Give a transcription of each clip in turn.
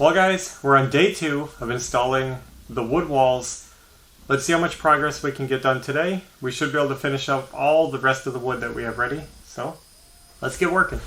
Well guys, we're on day 2 of installing the wood walls. Let's see how much progress we can get done today. We should be able to finish up all the rest of the wood that we have ready. So, let's get working.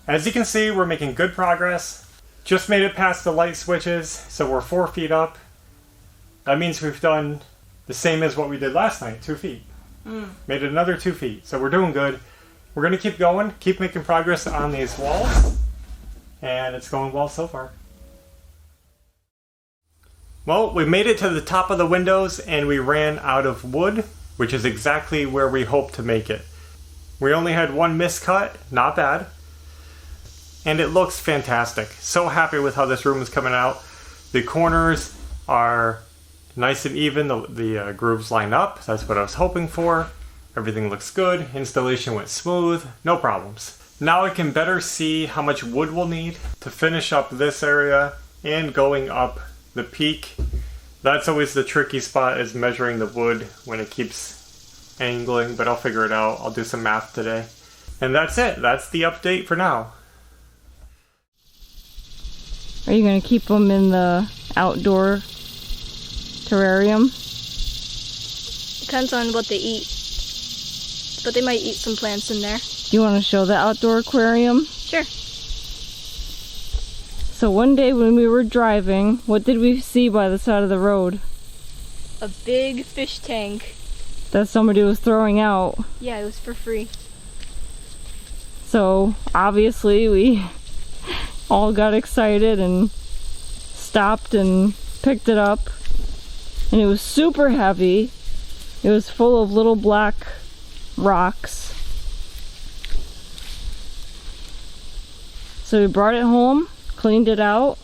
As you can see, we're making good progress. Just made it past the light switches, so we're 4 feet up. That means we've done the same as what we did last night, 2 feet. Made it another 2 feet, so we're doing good. We're going to keep going, keep making progress on these walls, and it's going well so far. Well, we made it to the top of the windows and we ran out of wood, which is exactly where we hoped to make it. We only had one miscut, not bad. And it looks fantastic. So happy with how this room is coming out. The corners are nice and even, the grooves line up. That's what I was hoping for. Everything looks good. Installation went smooth, no problems. Now I can better see how much wood we'll need to finish up this area and going up the peak. That's always the tricky spot, is measuring the wood when it keeps angling, but I'll figure it out. I'll do some math today. And that's it. That's the update for now. Are you going to keep them in the outdoor terrarium? Depends on what they eat. But they might eat some plants in there. You want to show the outdoor aquarium? Sure. So one day when we were driving, what did we see by the side of the road? A big fish tank. That somebody was throwing out. Yeah, it was for free. So obviously we all got excited and stopped and picked it up. And it was super heavy. It was full of little black rocks. So we brought it home, cleaned it out,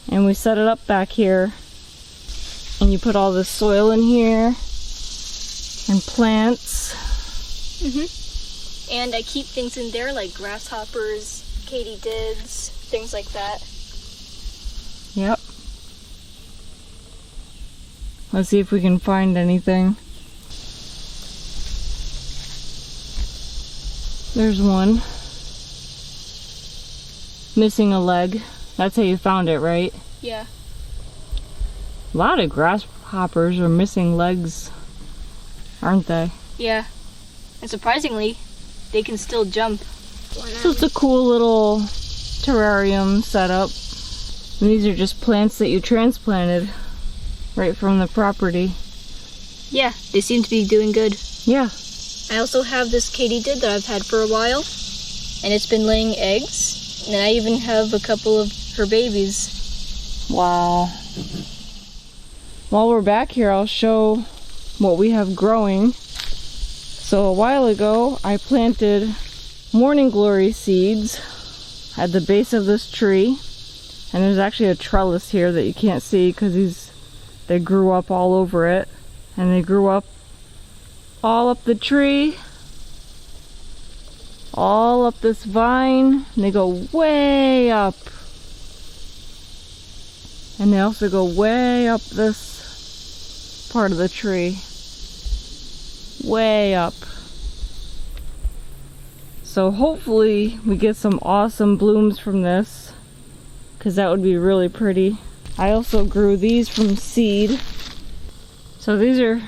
and we set it up back here. And you put all this soil in here and plants. And I keep things in there like grasshoppers, katydids, things like that. Yep. Let's see if we can find anything. There's one. Missing a leg. That's how you found it, right? Yeah. A lot of grasshoppers are missing legs, aren't they? Yeah. And surprisingly, they can still jump. So it's a cool little terrarium setup. And these are just plants that you transplanted right from the property. Yeah, they seem to be doing good. Yeah. I also have this katydid that I've had for a while, and it's been laying eggs. And I even have a couple of her babies. Wow. While we're back here, I'll show what we have growing. So a while ago, I planted morning glory seeds at the base of this tree. And there's actually a trellis here that you can't see because they grew up all over it. And they grew up all up the tree, all up this vine, and they go way up. And they also go way up this part of the tree. Way up. So hopefully we get some awesome blooms from this, because that would be really pretty. I also grew these from seed. So these are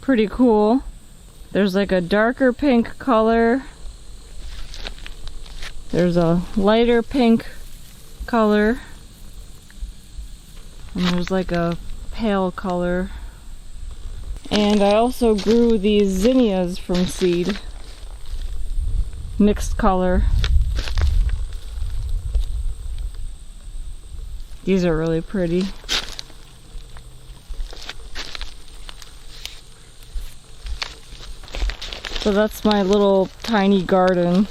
pretty cool. There's like a darker pink color. There's a lighter pink color. And there's like a pale color. And I also grew these zinnias from seed. Mixed color. These are really pretty. So that's my little tiny garden.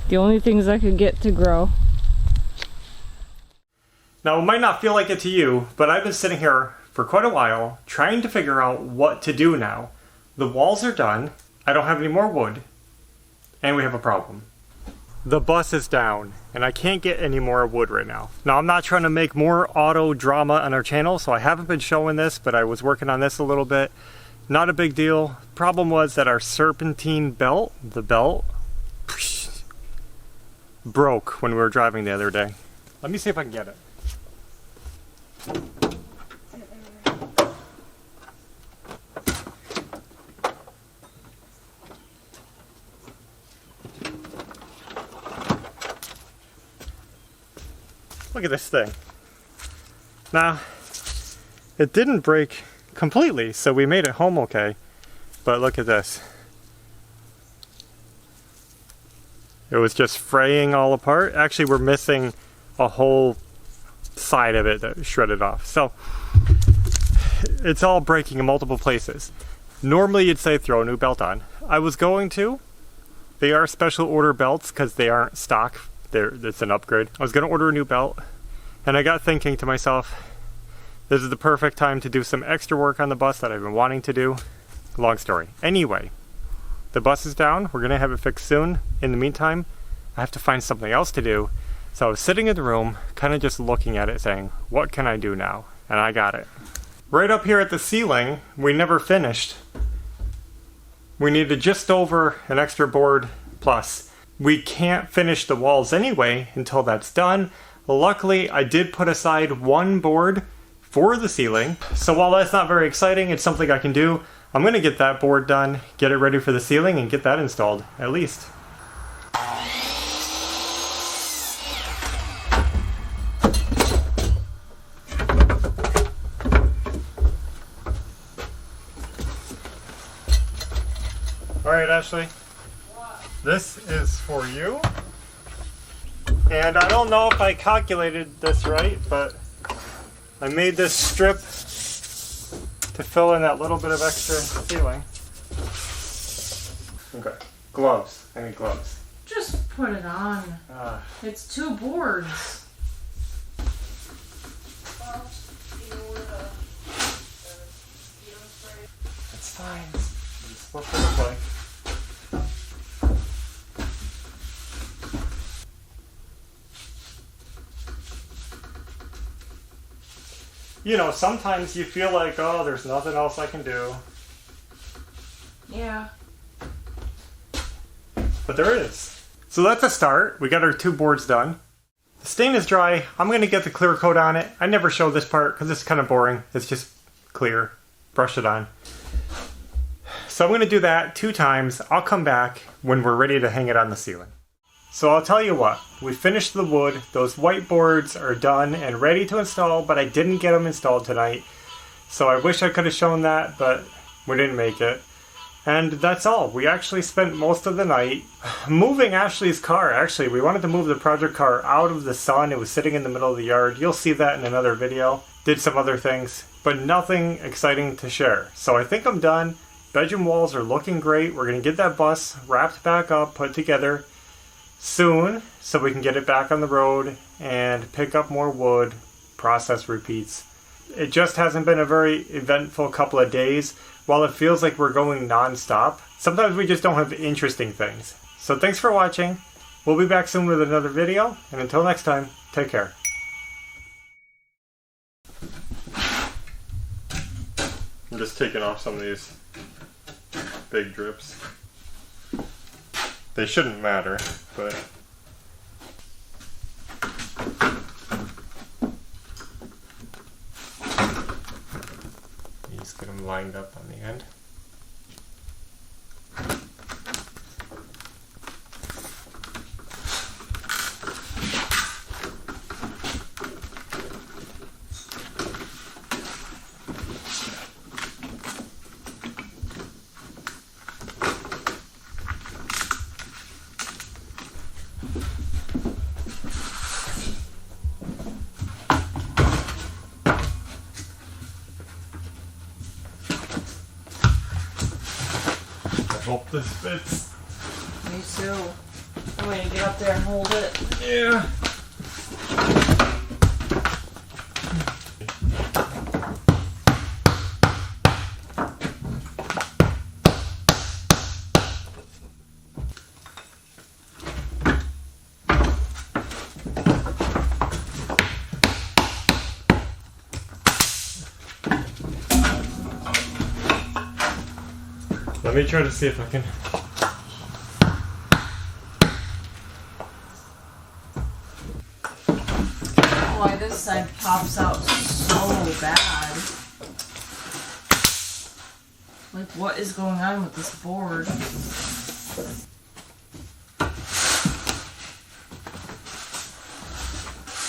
The only things I could get to grow. Now, it might not feel like it to you, but I've been sitting here for quite a while trying to figure out what to do now. The walls are done, I don't have any more wood, and we have a problem. The bus is down, and I can't get any more wood right now. Now, I'm not trying to make more auto drama on our channel, so I haven't been showing this, but I was working on this a little bit. Not a big deal. Problem was that our serpentine belt, the belt, broke when we were driving the other day. Let me see if I can get it. Look at this thing. Now, it didn't break completely, so we made it home okay. But look at this. It was just fraying all apart. Actually, we're missing a whole side of it that shredded off. So, it's all breaking in multiple places. Normally, you'd say throw a new belt on. I was going to. They are special order belts because they aren't stock. It's an upgrade. I was going to order a new belt, and I got thinking to myself, this is the perfect time to do some extra work on the bus that I've been wanting to do. Long story. Anyway, the bus is down. We're going to have it fixed soon. In the meantime, I have to find something else to do. So I was sitting in the room, kind of just looking at it saying, what can I do now? And I got it. Right up here at the ceiling, we never finished. We needed just over an extra board plus. We can't finish the walls anyway until that's done. Luckily, I did put aside one board for the ceiling. So while that's not very exciting, it's something I can do. I'm going to get that board done, get it ready for the ceiling, and get that installed, at least. Alright, Ashley. What? This is for you. And I don't know if I calculated this right, but I made this strip to fill in that little bit of extra ceiling. Okay. Gloves. I need gloves. Just put it on. It's 2 boards. It's fine. It's what it looks like. You know, sometimes you feel like, oh, there's nothing else I can do. Yeah. But there is. So that's a start. We got our 2 boards done. The stain is dry. I'm going to get the clear coat on it. I never show this part because it's kind of boring. It's just clear. Brush it on. So I'm going to do that 2 times. I'll come back when we're ready to hang it on the ceiling. So I'll tell you what, we finished the wood, those white boards are done and ready to install, but I didn't get them installed tonight. So I wish I could have shown that, but we didn't make it. And that's all. We actually spent most of the night moving Ashley's car. Actually, we wanted to move the project car out of the sun. It was sitting in the middle of the yard. You'll see that in another video. Did some other things, but nothing exciting to share. So I think I'm done. Bedroom walls are looking great. We're going to get that bus wrapped back up, put together soon, so we can get it back on the road and pick up more wood, process repeats. It just hasn't been a very eventful couple of days. While it feels like we're going non-stop, sometimes we just don't have interesting things. So thanks for watching. We'll be back soon with another video, and until next time, take care. I'm just taking off some of these big drips. They shouldn't matter, but you just get them lined up on the end. I hope this fits. Me too. I'm going to get up there and hold it. Yeah. Let me try to see if I can. Boy, this side pops out so bad. Like, what is going on with this board?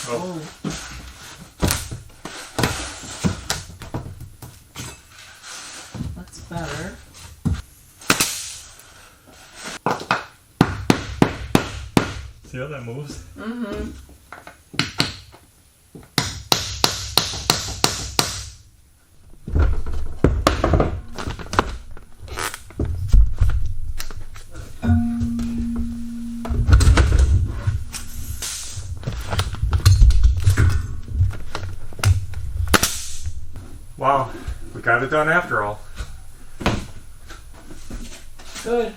Oh. That's better. See how that moves? Mm-hmm. Wow, we got it done after all. Good.